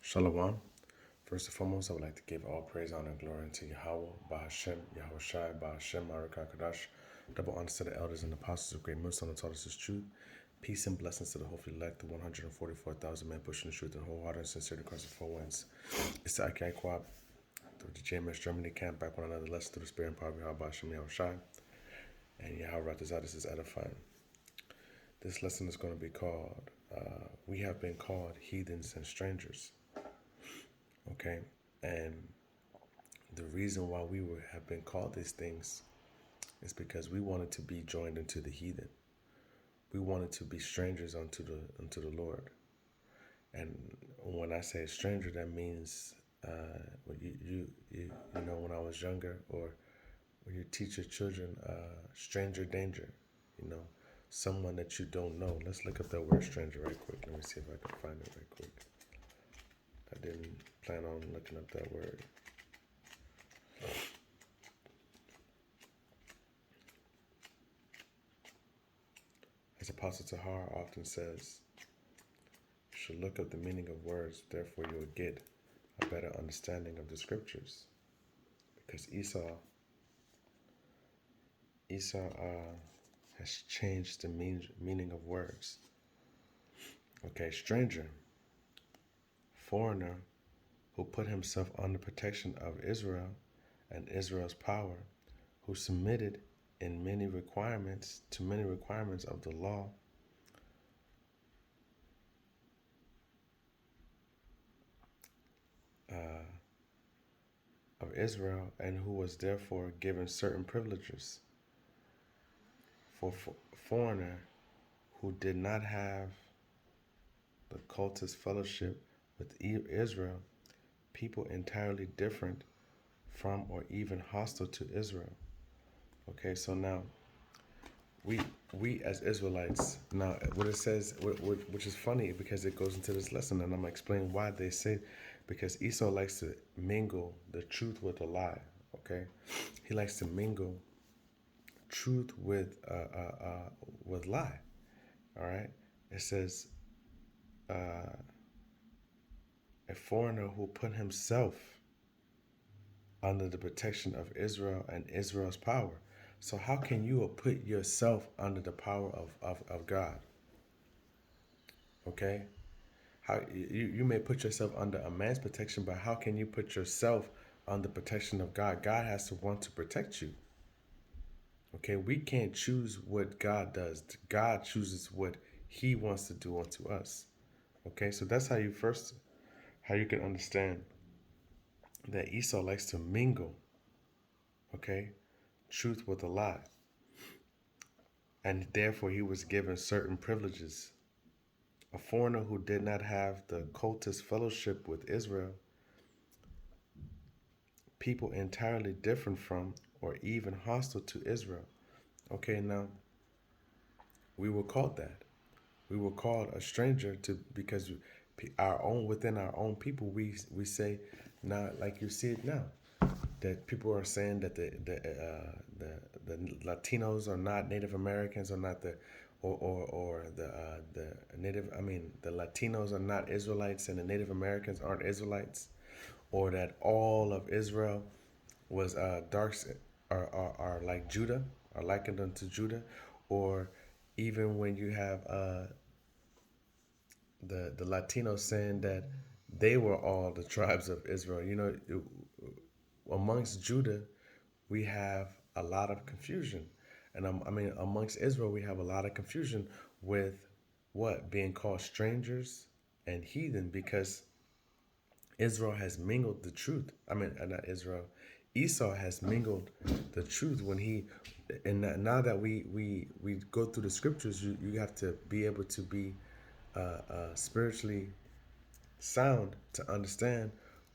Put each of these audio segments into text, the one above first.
Shalom. First and foremost, I would like to give all praise, honor, and glory unto Yahweh, Bahashem, Yahweh Shai, Bahashem, Marika Kadash. Double honors to the elders and apostles of great mercy and taught us his truth. Peace and blessings to the hopefully elect, the 144,000 men pushing the truth and wholehearted and sincere across the four winds. It's the Aki Quab, the JMS Germany camp, back with another lesson through the spirit and power of Yahweh, Bahashem, Yahweh Shai. And Yahweh Ratazadis is edifying. This lesson is going to be called, We Have Been Called Heathens and Strangers. Okay? And the reason why have been called these things is because we wanted to be joined into the heathen. We wanted to be strangers unto the Lord. And when I say stranger, that means you know, when I was younger, or when you teach your children stranger danger, you know, someone that you don't know. Let's look up that word stranger right quick. Let me see if I can find it right quick. I didn't plan on looking up that word. As Apostle Tahar often says, you should look up the meaning of words, therefore you will get a better understanding of the scriptures. Because Esau has changed the meaning of words. Okay, stranger, foreigner who put himself under protection of Israel and Israel's power, who submitted in many requirements of the law, of Israel, and who was therefore given certain privileges. For foreigner who did not have the cultist fellowship with Israel, people entirely different from or even hostile to Israel. Okay, so now we as Israelites, now what it says, which is funny because it goes into this lesson, and I'm gonna explain why they say, because Esau likes to mingle the truth with a lie. Okay, he likes to mingle truth with lie. All right, it says a foreigner who put himself under the protection of Israel and Israel's power. So how can you put yourself under the power of God? Okay? How you may put yourself under a man's protection, but how can you put yourself under protection of God? God has to want to protect you. Okay? We can't choose what God does. God chooses what he wants to do unto us. Okay? So that's how you can understand that Esau likes to mingle, okay, truth with a lie. And therefore he was given certain privileges. A foreigner who did not have the cultist fellowship with Israel, people entirely different from or even hostile to Israel. Okay, now we were called that. We were called a stranger because within our own people we say, now like you see it now, that people are saying that the Latinos are not Native Americans, or not the Native. I mean, the Latinos are not Israelites and the Native Americans aren't Israelites, or that all of Israel was darks are like Judah, are likened unto Judah, or even when you have the Latinos saying that they were all the tribes of Israel. You know, amongst Judah, we have a lot of confusion. And I mean, amongst Israel, we have a lot of confusion with what? Being called strangers and heathen, because Israel has mingled the truth. I mean, not Israel. Esau has mingled the truth when and now that we go through the scriptures, you have to be able to be spiritually sound to understand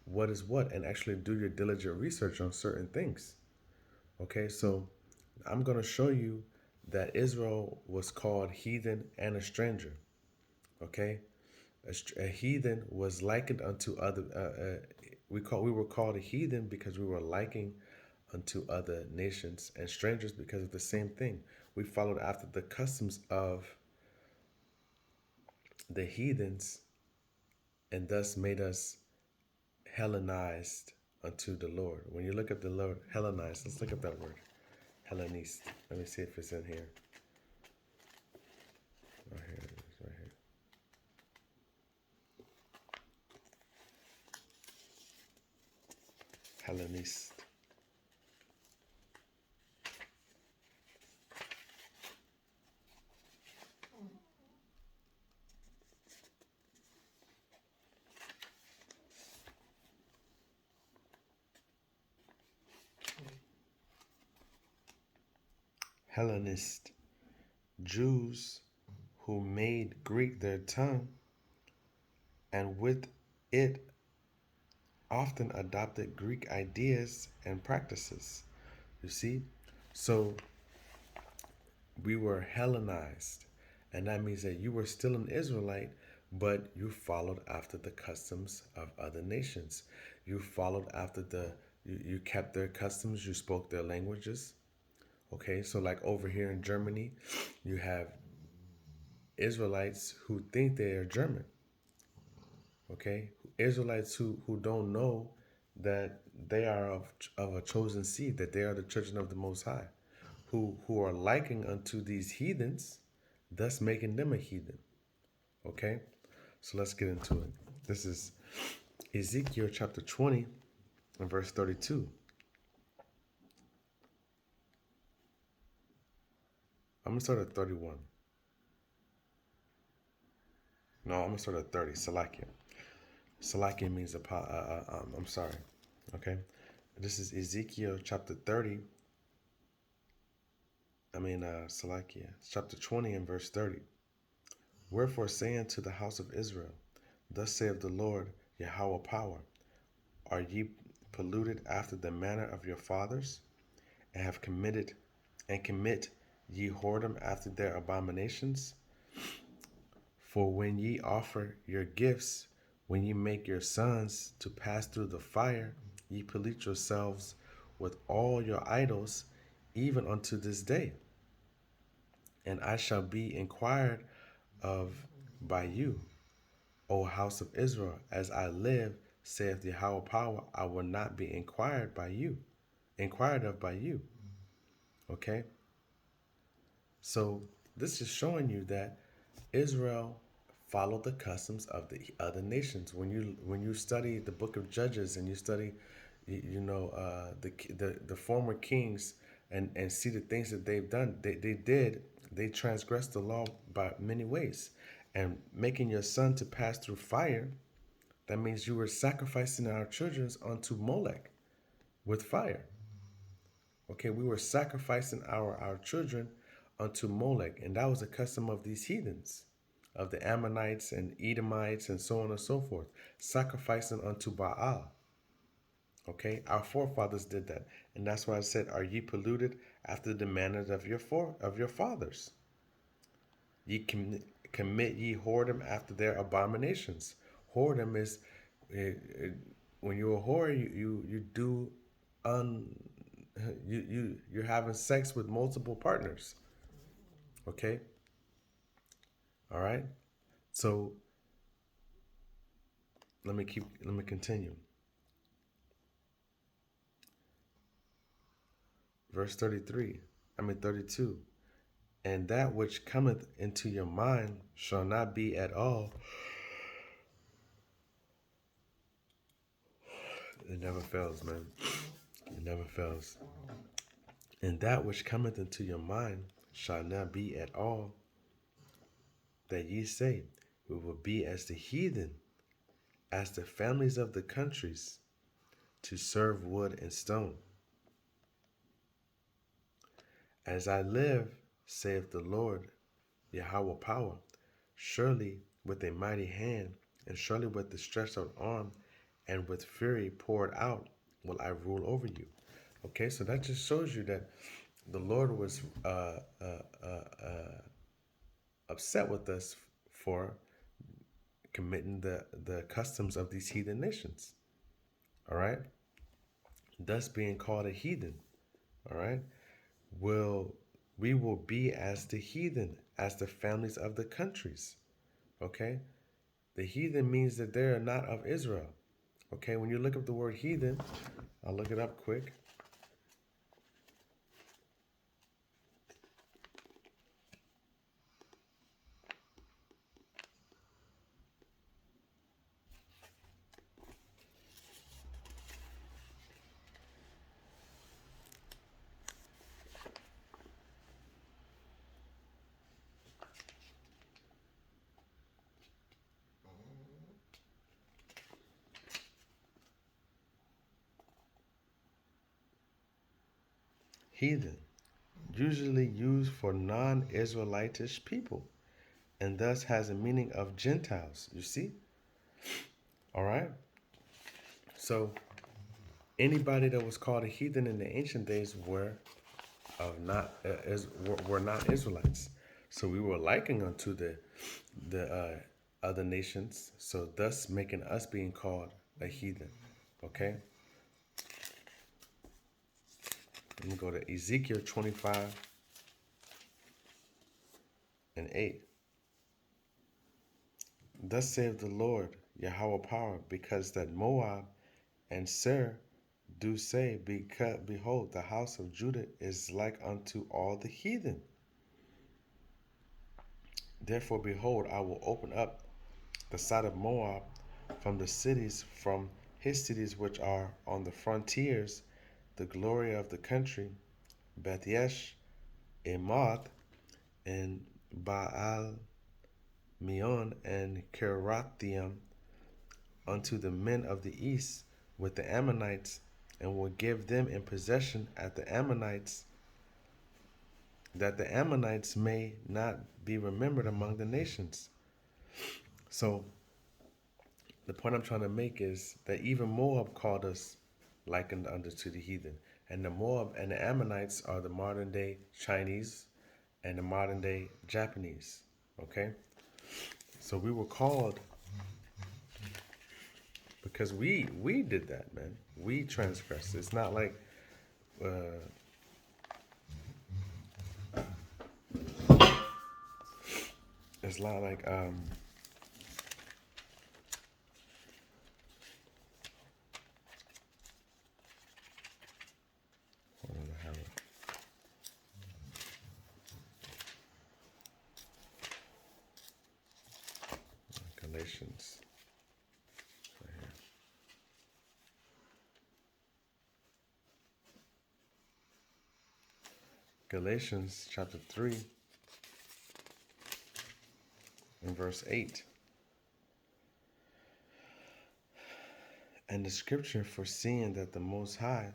what is what, and actually do your diligent research on certain things. Okay, so I'm going to show you that Israel was called heathen and a stranger. Okay, a heathen was likened unto other. We were called a heathen because we were liking unto other nations, and strangers because of the same thing. We followed after the customs of the heathens, and thus made us Hellenized unto the Lord. When you look up the Lord, Hellenized, let's look up that word. Hellenist. Let me see if it's in here. Right here it is, right here. Hellenist. Hellenist. Jews who made Greek their tongue and with it often adopted Greek ideas and practices. You see? So we were Hellenized, and that means that you were still an Israelite, but you followed after the customs of other nations. You followed after you kept their customs, you spoke their languages. Okay, so like over here in Germany, you have Israelites who think they are German. Okay, Israelites who don't know that they are of a chosen seed, that they are the children of the Most High, who are liking unto these heathens, thus making them a heathen. Okay, so let's get into it. This is Ezekiel chapter 20 and verse 32. I'm gonna start at 31. No, I'm gonna start at 30. Salakia. Salakia means I'm sorry. Okay, this is Ezekiel chapter 30. Salakia, chapter 20 and verse 30. Wherefore say unto the house of Israel, thus saith the Lord Yahweh power, are ye polluted after the manner of your fathers, and have committed and commit ye whoredom after their abominations? For when ye offer your gifts, when ye make your sons to pass through the fire, ye pollute yourselves with all your idols, even unto this day. And I shall be inquired of by you, O house of Israel, as I live, saith Yahweh power, I will not be inquired of by you. Okay? So this is showing you that Israel followed the customs of the other nations. When you study the book of Judges and you study, the former kings and see the things that they've done, they transgressed the law by many ways, and making your son to pass through fire. That means you were sacrificing our children unto Molech with fire. Okay, we were sacrificing our children unto Molech, and that was a custom of these heathens, of the Ammonites and Edomites and so on and so forth, sacrificing unto Baal. Okay, our forefathers did that, and that's why I said, "Are ye polluted after the manners of your fathers? Ye commit ye whoredom after their abominations." Whoredom is when you're a whore, you do un you're having sex with multiple partners. Okay, all right. So let me continue. Verse 33. 32. And that which cometh into your mind shall not be at all. It never fails, man. It never fails. And that which cometh into your mind shall not be at all that ye say, we will be as the heathen, as the families of the countries, to serve wood and stone. As I live, saith the Lord, Yahweh power, surely with a mighty hand, and surely with the stretched out arm, and with fury poured out, will I rule over you. Okay, so that just shows you that the Lord was upset with us for committing the customs of these heathen nations. All right, thus being called a heathen. All right, we will be as the heathen, as the families of the countries. Okay, the heathen means that they are not of Israel. Okay, when you look up the word heathen, I'll look it up quick. Heathen, usually used for non Israelitish people, and thus has a meaning of Gentiles. You see? All right. So anybody that was called a heathen in the ancient days were of not were not Israelites. So we were liking unto the other nations. So thus making us being called a heathen. Okay. Let me go to Ezekiel 25:8. Thus saith the Lord Yahweh power, because that Moab and Seir do say, because behold, the house of Judah is like unto all the heathen. Therefore, behold, I will open up the side of Moab from his cities which are on the frontiers, the glory of the country, Bethyesh, Emoth, and Baal Meon, and Kerathaim, unto the men of the east with the Ammonites, and will give them in possession at the Ammonites, that the Ammonites may not be remembered among the nations. So the point I'm trying to make is that even Moab called us likened unto to the heathen. And the Moab and the Ammonites are the modern day Chinese and the modern day Japanese. Okay? So we were called because we did that, man. We transgressed. It's not like uh, it's not like hold on, I have Galatians right here. Galatians chapter 3 and verse 8. And the scripture, foreseeing that the Most High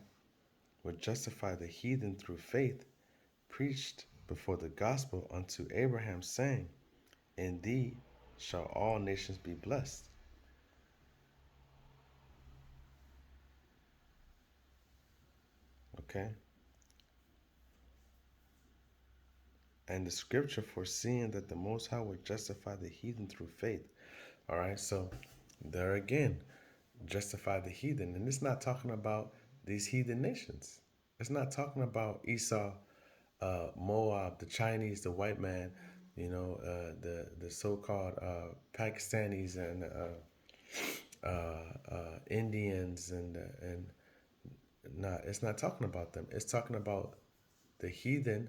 would justify the heathen through faith, preached before the gospel unto Abraham, saying, in thee shall all nations be blessed. Okay? And the scripture, foreseeing that the Most High would justify the heathen through faith. All right, so there again, justify the heathen. And it's not talking about these heathen nations. It's not talking about Esau, Moab, the Chinese, the white man, the so-called Pakistanis and Indians and not. It's not talking about them. It's talking about the heathen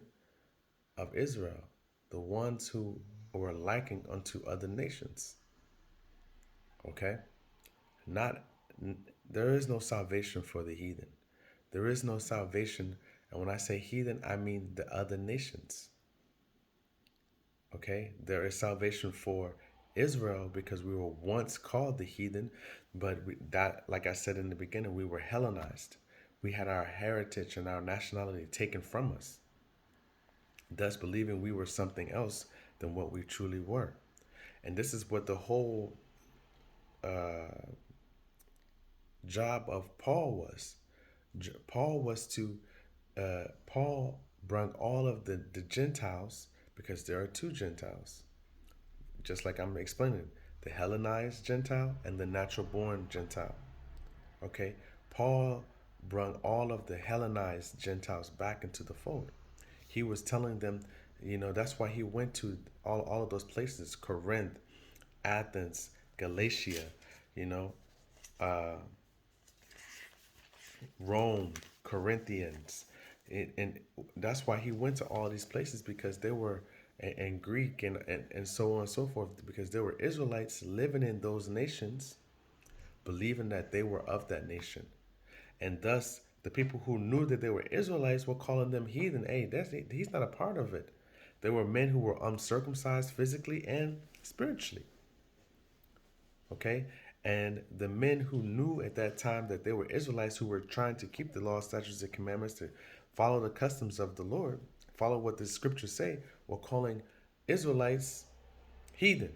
of Israel, the ones who were liking unto other nations. Okay, not there is no salvation for the heathen. There is no salvation, and when I say heathen, I mean the other nations. Okay, there is salvation for Israel because we were once called the heathen, but like I said in the beginning, we were Hellenized. We had our heritage and our nationality taken from us, thus believing we were something else than what we truly were. And this is what the whole job of Paul was. Paul was to Paul brought all of the Gentiles, because there are two Gentiles, just like I'm explaining, the Hellenized Gentile and the natural born Gentile. Okay, Paul brought all of the Hellenized Gentiles back into the fold. He was telling them, that's why he went to all of those places: Corinth, Athens, Galatia, you know, uh, Rome, Corinthians, and that's why he went to all these places because they were and Greek and so on and so forth because there were Israelites living in those nations, believing that they were of that nation, and thus the people who knew that they were Israelites were calling them heathen. Hey, he's not a part of it. They were men who were uncircumcised physically and spiritually. Okay, and the men who knew at that time that they were Israelites who were trying to keep the law, statutes, and commandments to follow the customs of the Lord, follow what the scriptures say, were calling Israelites heathen.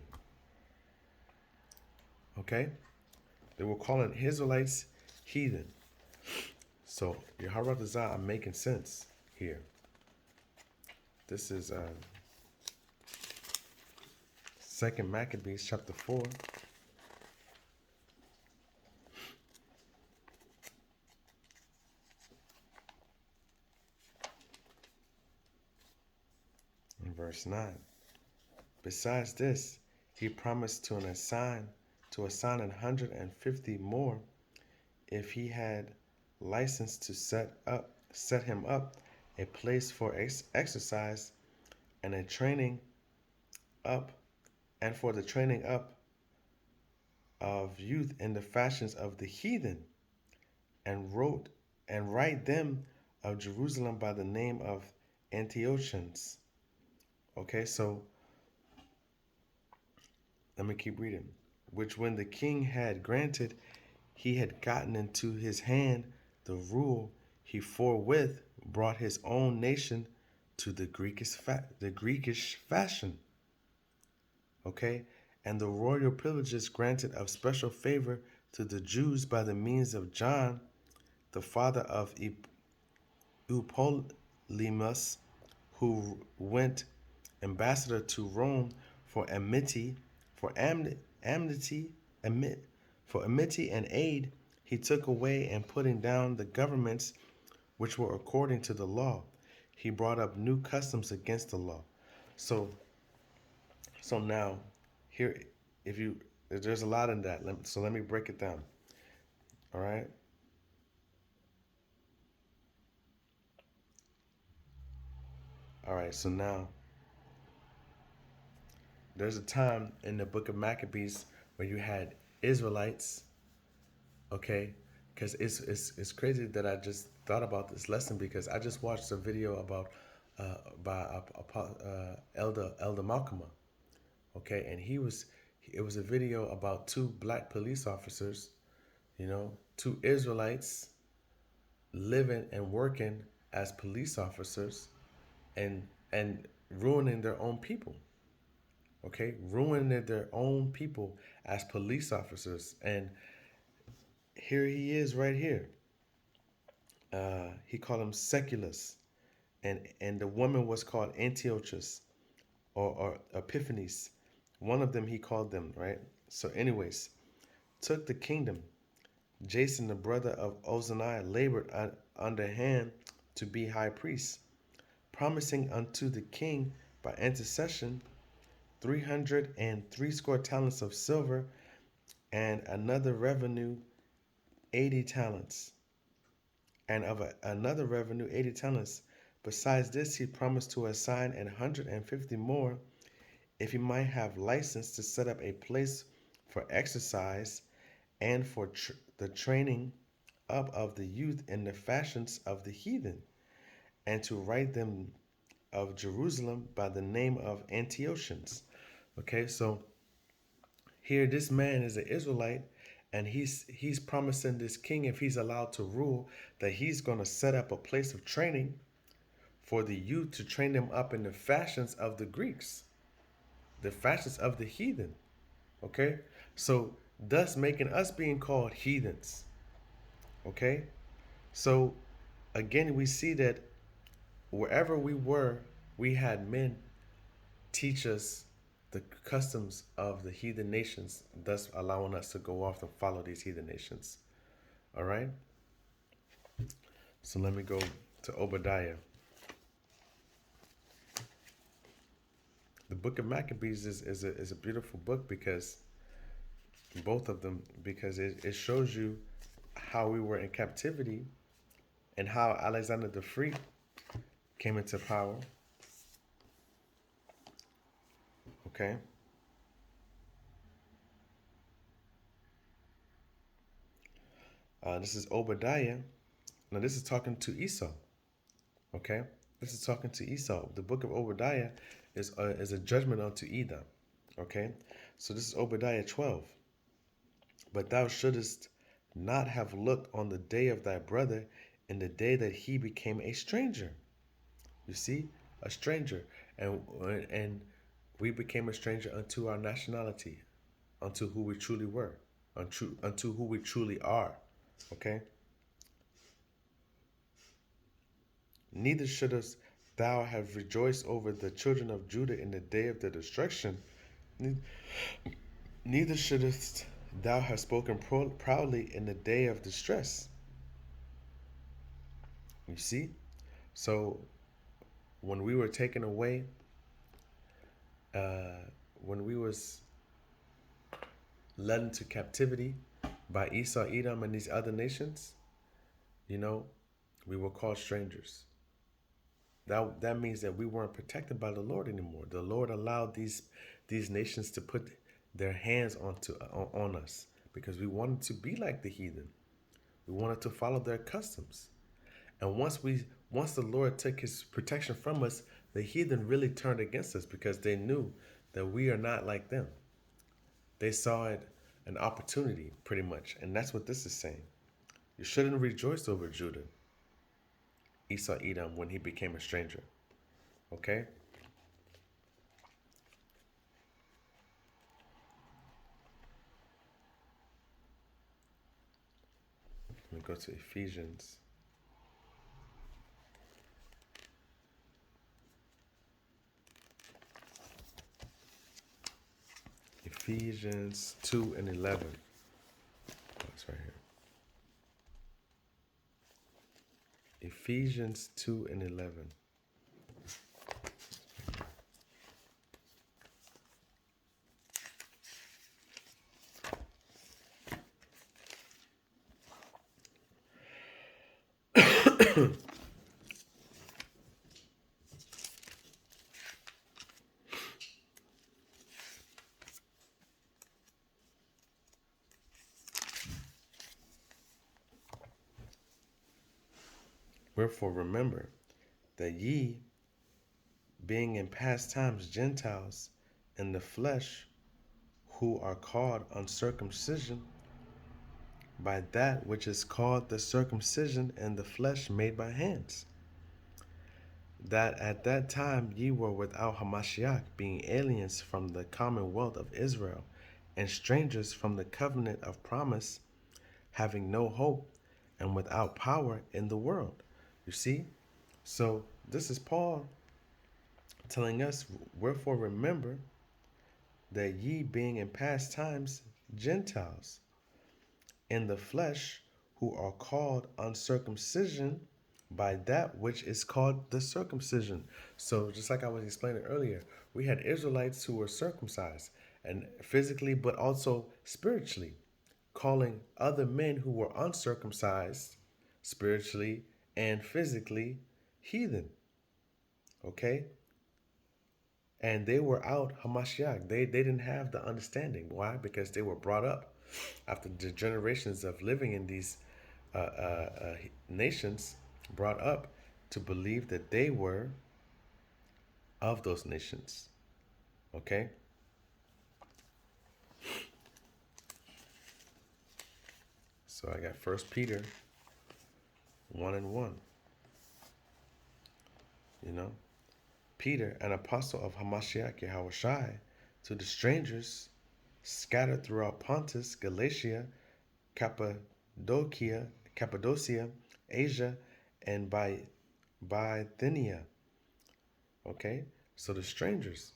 Okay, they were calling Israelites heathen. So Yeharatazah, I'm making sense here. This is Second Maccabees chapter 4. In verse 9. Besides this, he promised to assign 150 more if he had license to set him up a place for exercise and a training up and for the training up of youth in the fashions of the heathen, and write them of Jerusalem by the name of Antiochians. Okay, so let me keep reading. Which when the king had granted, he had gotten into his hand the rule, he forthwith brought his own nation to the Greekish fashion. Okay, and the royal privileges granted of special favor to the Jews by the means of John, the father of Eupolemus, who went ambassador to Rome for amity, for amity, amid, for amity and aid, he took away and putting down the governments which were according to the law. He brought up new customs against the law. So, so now, here, if there's a lot in that. So let me break it down. All right. All right. So now, there's a time in the book of Maccabees where you had Israelites. Okay, because it's crazy that I just thought about this lesson because I just watched a video about by Elder Malcolm. Okay, and it was a video about two black police officers, two Israelites living and working as police officers and and ruining their own people. Okay, ruining their own people as police officers. And here he is right here. He called him Seculus, and the woman was called Antiochus or Epiphanes. One of them he called them, right? So, anyways, took the kingdom. Jason, the brother of Ozaniah, labored underhand to be high priest, promising unto the king by intercession 360 talents of silver and another revenue 80 talents, and of another revenue 80 talents. Besides this, he promised to assign 150 more if he might have license to set up a place for exercise and for the training up of the youth in the fashions of the heathen, and to write them of Jerusalem by the name of Antiochians. Okay, so here this man is an Israelite, and he's promising this king, if he's allowed to rule, that he's going to set up a place of training for the youth to train them up in the fashions of the Greeks, the fashions of the heathen. Okay, so thus making us being called heathens. Okay, so again we see that wherever we were, we had men teach us the customs of the heathen nations, thus allowing us to go off and follow these heathen nations. All right, so let me go to Obadiah. The book of Maccabees is a beautiful book because both of them, because it shows you how we were in captivity and how Alexander the Free came into power. Okay. This is Obadiah. Now, this is talking to Esau. Okay. This is talking to Esau. The book of Obadiah is a judgment unto Edom. Okay. So this is Obadiah 12. But thou shouldest not have looked on the day of thy brother in the day that he became a stranger. You see, a stranger, and and we became a stranger unto our nationality, unto who we truly were, unto who we truly are. Okay. Neither shouldst thou have rejoiced over the children of Judah in the day of their destruction. Neither shouldst thou have spoken proudly in the day of distress. You see? So when we were taken away, uh, when we was led into captivity by Esau, Edom, and these other nations, you know, we were called strangers. That means that we weren't protected by the Lord anymore. The Lord allowed these nations to put their hands on us because we wanted to be like the heathen. We wanted to follow their customs. And once the Lord took his protection from us, the heathen really turned against us because they knew that we are not like them. They saw it an opportunity pretty much. And that's what this is saying. You shouldn't rejoice over Judah, Esau, Edom, when he became a stranger. Okay? Let me go to Ephesians. Ephesians 2 and 11. Oh, it's right here. Ephesians 2 and 11. Wherefore remember that ye, being in past times Gentiles in the flesh, who are called uncircumcision by that which is called the circumcision in the flesh made by hands, that at that time ye were without Hamashiach, being aliens from the commonwealth of Israel, and strangers from the covenant of promise, having no hope and without power in the world. You see? So this is Paul telling us, wherefore remember that ye being in past times Gentiles in the flesh, who are called uncircumcision by that which is called the circumcision. So just like I was explaining earlier, we had Israelites who were circumcised and physically but also spiritually, calling other men who were uncircumcised spiritually and physically heathen. Okay? And they were out Hamashiach. They didn't have the understanding. Why? Because they were brought up after the generations of living in these nations, brought up to believe that they were of those nations. Okay? So I got First Peter 1 and 1. You know? Peter, an apostle of Hamashiach Yahushai, to the strangers scattered throughout Pontus, Galatia, Cappadocia, Asia, and Bithynia. Okay? So the strangers.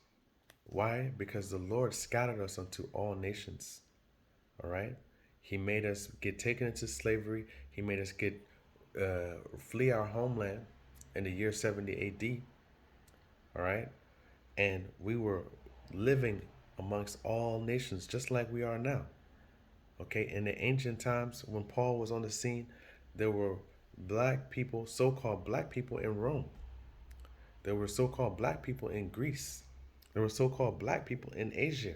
Why? Because the Lord scattered us unto all nations. All right? He made us get taken into slavery. He made us get flee our homeland in the year 70 AD. All right? And we were living amongst all nations just like we are now. Okay, in the ancient times when Paul was on the scene, there were black people, so called black people in Rome. There were so called black people in Greece. There were so called black people in Asia.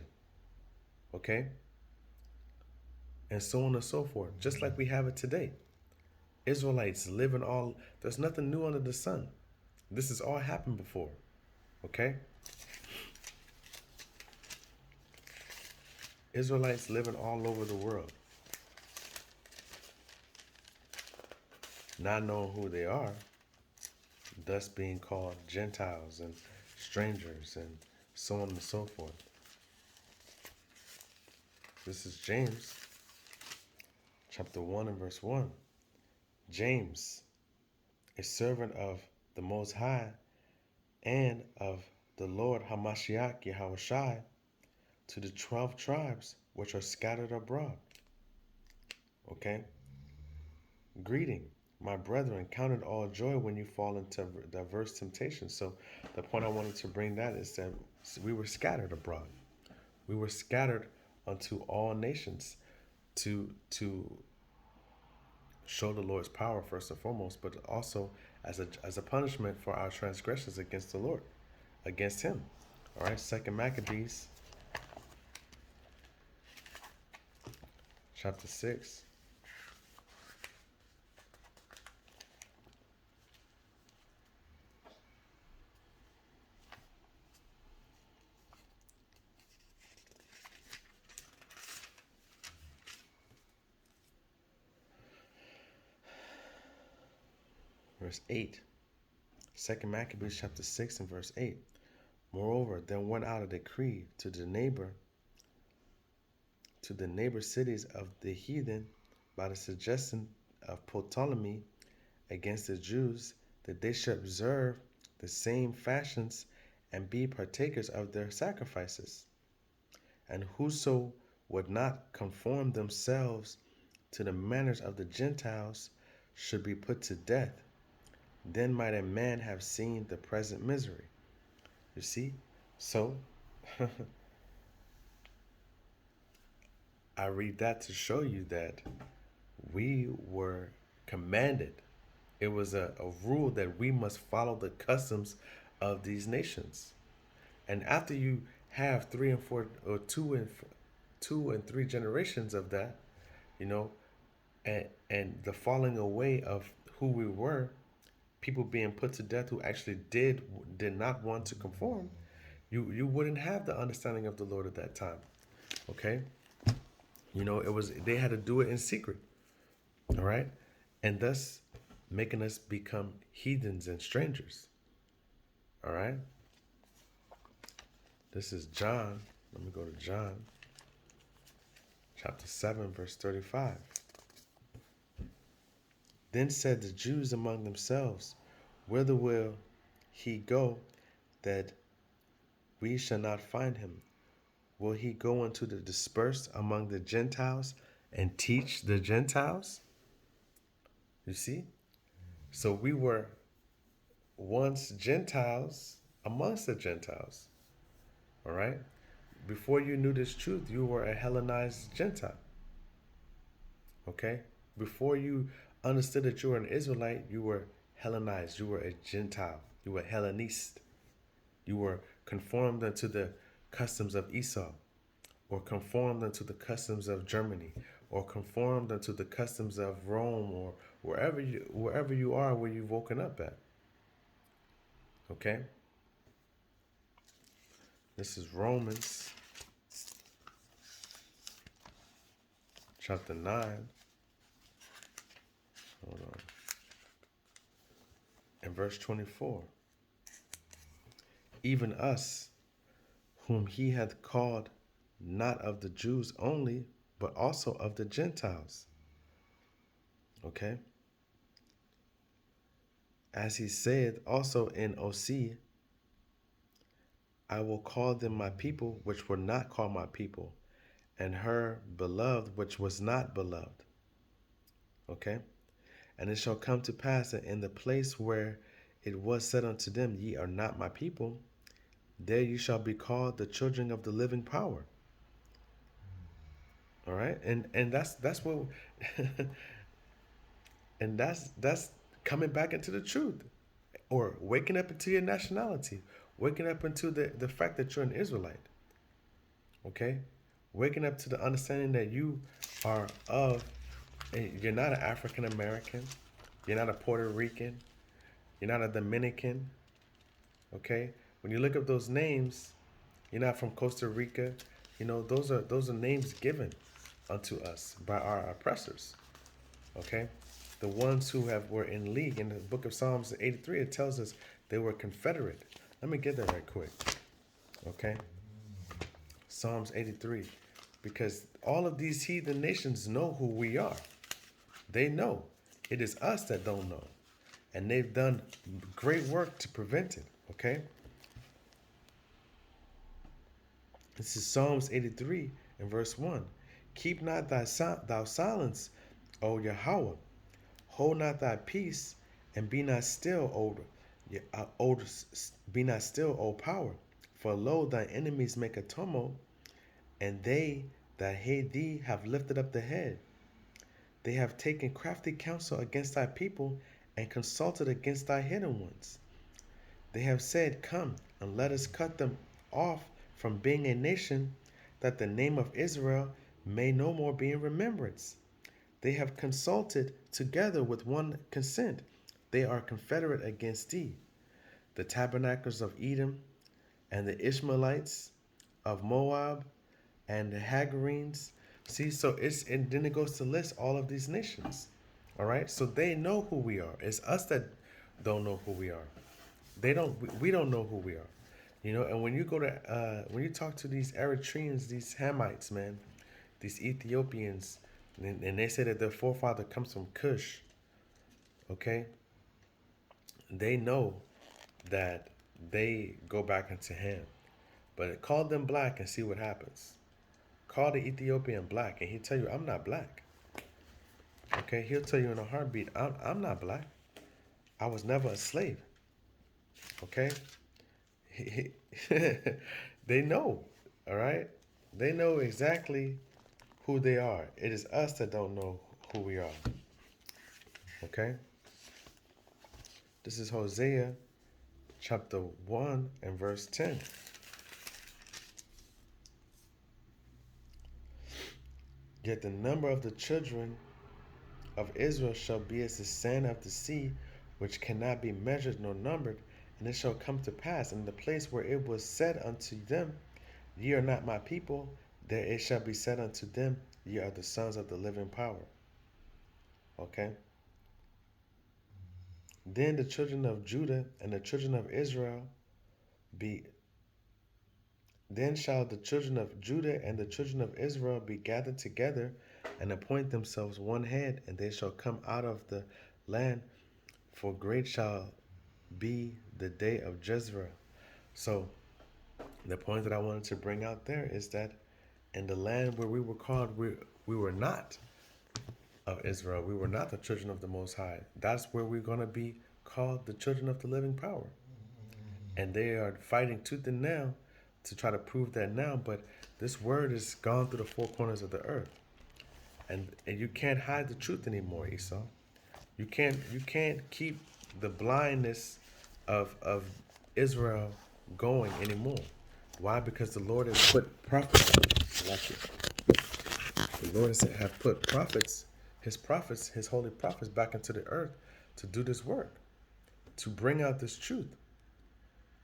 Okay, and so on and so forth, just like we have it today. Israelites living all, there's nothing new under the sun. This has all happened before. Okay, Israelites living all over the world, not knowing who they are, thus being called Gentiles and strangers and so on and so forth. This is James chapter 1 and verse 1. James, a servant of the Most High and of the Lord Hamashiach Yahushai, to the 12 tribes which are scattered abroad. Okay? Greeting, my brethren, count it all joy when you fall into diverse temptations. So the point I wanted to bring that is that we were scattered abroad. We were scattered unto all nations to show the Lord's power first and foremost, but also as a punishment for our transgressions against the Lord, against Him. All right, Second Maccabees, chapter 6. Verse 8. Second Maccabees chapter 6 and verse 8. Moreover, there went out a decree to the neighbor cities of the heathen by the suggestion of Ptolemy against the Jews, that they should observe the same fashions and be partakers of their sacrifices. And whoso would not conform themselves to the manners of the Gentiles should be put to death. Then might a man have seen the present misery. You see? So, I read that to show you that we were commanded. It was a rule that we must follow the customs of these nations. And after you have three and four, or two and three generations of that, you know, and the falling away of who we were, people being put to death who actually did not want to conform, you wouldn't have the understanding of the Lord at that time. Okay, it was, they had to do it in secret. All right, and thus making us become heathens and strangers. All right, this is John. Let me go to John chapter 7 verse 35. Then said the Jews among themselves, whither will he go that we shall not find him? Will he go into the dispersed among the Gentiles and teach the Gentiles? You see? So we were once Gentiles amongst the Gentiles. All right? Before you knew this truth, you were a Hellenized Gentile. Okay? Before you understood that you were an Israelite, you were Hellenized. You were a Gentile. You were Hellenist. You were conformed unto the customs of Esau, or conformed unto the customs of Germany, or conformed unto the customs of Rome, or wherever you are, where you've woken up at. Okay? This is Romans chapter 9. Hold on. And verse 24. Even us, whom he hath called not of the Jews only, but also of the Gentiles. Okay? As he said also in Osee, I will call them my people, which were not called my people, and her beloved, which was not beloved. Okay? And it shall come to pass that in the place where it was said unto them, ye are not my people, there you shall be called the children of the living power. All right, and that's what, and that's coming back into the truth, or waking up into your nationality, waking up into the fact that you're an Israelite. Okay, waking up to the understanding that you are of, you're not an African American, you're not a Puerto Rican, you're not a Dominican. Okay, when you look up those names, you're not from Costa Rica. You know, those are names given unto us by our oppressors. Okay, the ones who have were in league in the book of Psalms 83. It tells us they were confederate. Let me get that right quick. Okay, Psalms 83, because all of these heathen nations know who we are. They know. It is us that don't know, and they've done great work to prevent it. Okay, this is Psalms 83 and verse 1. Keep not thou silence, O Yahweh. Hold not thy peace, and be not still, be not still, O power. For lo, thy enemies make a tumult, and they that hate thee have lifted up the head. They have taken crafty counsel against thy people, and consulted against thy hidden ones. They have said, come, and let us cut them off from being a nation, that the name of Israel may no more be in remembrance. They have consulted together with one consent. They are confederate against thee. The tabernacles of Edom, and the Ishmaelites of Moab, and the Hagarenes. See, so and then it goes to list all of these nations. All right, so they know who we are. It's us that don't know who we are. They don't. We don't know who we are. You know, and when you go to when you talk to these Eritreans, these Hamites, man, these Ethiopians, and they say that their forefather comes from Cush. Okay, they know that they go back into Ham. But call them black and see what happens. Call the Ethiopian black, and he'll tell you, I'm not black. Okay, he'll tell you in a heartbeat, I'm not black. I was never a slave. Okay, they know. All right, they know exactly who they are. It is us that don't know who we are. Okay, this is Hosea chapter 1 and verse 10. Yet the number of the children of Israel shall be as the sand of the sea, which cannot be measured nor numbered. And it shall come to pass in the place where it was said unto them, Ye are not my people, there it shall be said unto them, Ye are the sons of the living power. Okay? Then the children of Judah and the children of Israel be then shall the children of Judah and the children of Israel be gathered together and appoint themselves one head, and they shall come out of the land, for great shall be the day of Jezreel. So the point that I wanted to bring out there is that in the land where we were called, we were not of Israel. We were not the children of the Most High. That's where we're going to be called the children of the living power. And they are fighting tooth and nail to try to prove that now. But this word is gone through the four corners of the earth. And you can't hide the truth anymore, Esau. You can't keep the blindness of Israel going anymore. Why? Because the Lord has put prophets. Watch it. The Lord has have put prophets, his holy prophets, back into the earth to do this work, to bring out this truth,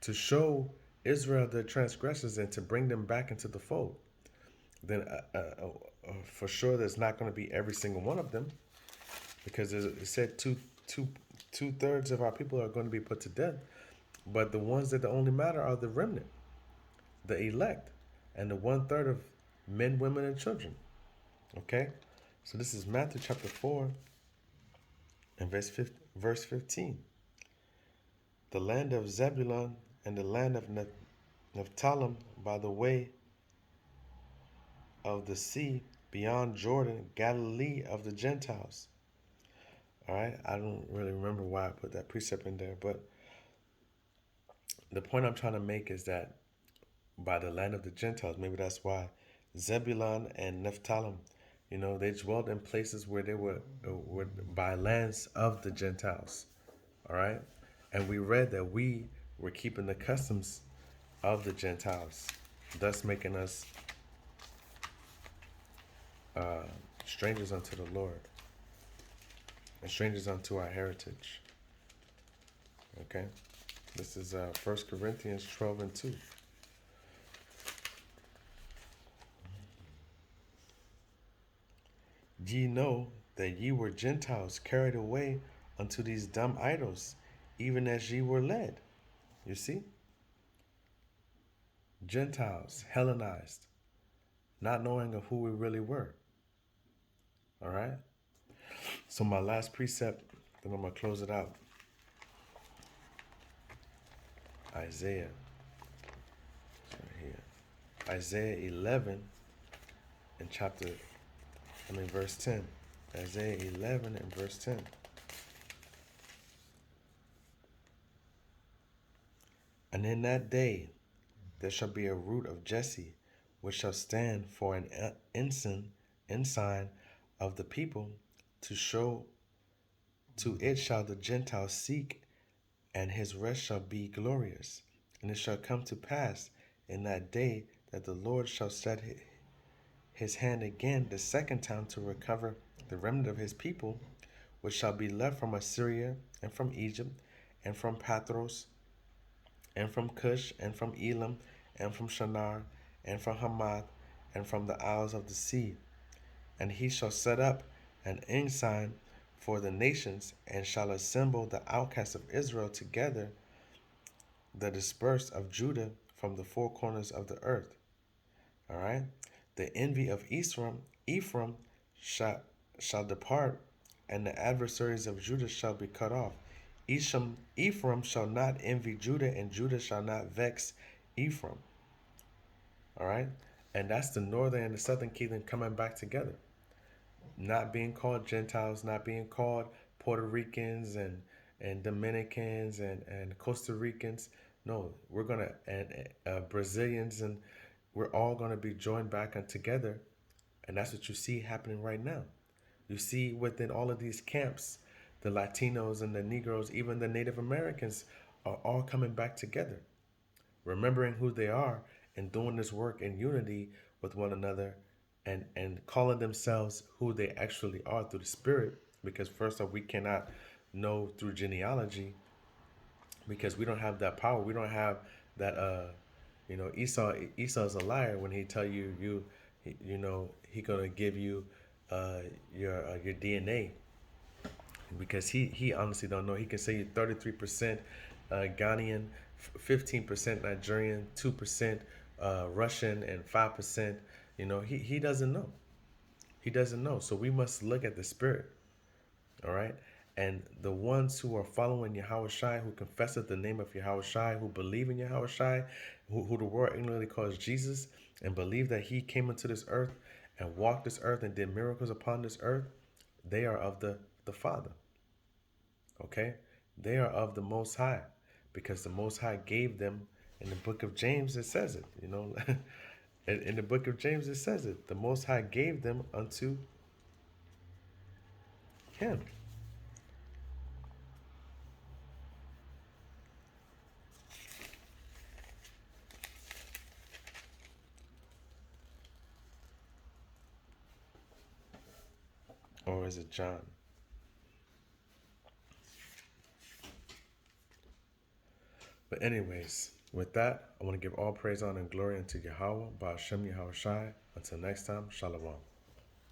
to show Israel their transgressions and to bring them back into the fold. Then, for sure, there's not going to be every single one of them, because it said two thirds of our people are going to be put to death. But the ones that only matter are the remnant, the elect, and the one third of men, women, and children. Okay, so this is Matthew chapter 4 and verse 15. The land of Zebulun and the land of Naphtali by the way of the sea beyond Jordan, Galilee of the Gentiles. All right, I don't really remember why I put that precept in there, but the point I'm trying to make is that by the land of the Gentiles, maybe that's why Zebulun and Naphtali, You know, they dwelled in places where they were by lands of the Gentiles. All right. And we read that we were keeping the customs of the Gentiles, thus making us strangers unto the Lord and strangers unto our heritage. Okay. This is 1 Corinthians 12 and 2. Ye know that ye were Gentiles carried away unto these dumb idols, even as ye were led. You see? Gentiles, Hellenized, not knowing of who we really were. All right? So, my last precept, then I'm going to close it out. Isaiah. It's right here. Isaiah 11 in verse 10. Isaiah 11 and verse 10. And in that day there shall be a root of Jesse, which shall stand for an ensign of the people, to show to it shall the Gentiles seek, and his rest shall be glorious. And it shall come to pass in that day that the Lord shall set his hand again the second time to recover the remnant of his people, which shall be left from Assyria and from Egypt and from Pathros and from Cush and from Elam and from Shinar and from Hamath and from the isles of the sea. And he shall set up an ensign for the nations, and shall assemble the outcasts of Israel together, the dispersed of Judah from the four corners of the earth. All right. The envy of Ephraim shall depart, and the adversaries of Judah shall be cut off. Ephraim shall not envy Judah, and Judah shall not vex Ephraim. All right. And that's the northern and the southern kingdom coming back together. Not being called Gentiles, not being called Puerto Ricans and Dominicans and Costa Ricans. No, we're going to, and Brazilians, and we're all going to be joined back and together. And that's what you see happening right now. You see within all of these camps, the Latinos and the Negroes, even the Native Americans are all coming back together, remembering who they are and doing this work in unity with one another, and calling themselves who they actually are through the Spirit. Because first off, we cannot know through genealogy, because we don't have that power. We don't have that. Esau's a liar when he tell he gonna give you your DNA, because he honestly don't know. He can say you 33% Ghanaian, 15% Nigerian, 2% Russian, and 5%. He doesn't know. He doesn't know. So we must look at the Spirit. All right. And the ones who are following Yahweh Shai, who confesseth the name of Yahweh Shai, who believe in Yahweh Shai, who the world ignorantly calls Jesus, and believe that he came into this earth and walked this earth and did miracles upon this earth, they are of the Father. Okay? They are of the Most High, because the Most High gave them, in the book of James, it says it, in the book of James, it says it. The Most High gave them unto him. Or is it John? But anyways, with that, I want to give all praise, honor, and glory unto Yahweh, Ba'ashem Yahweh Shai. Until next time, Shalom.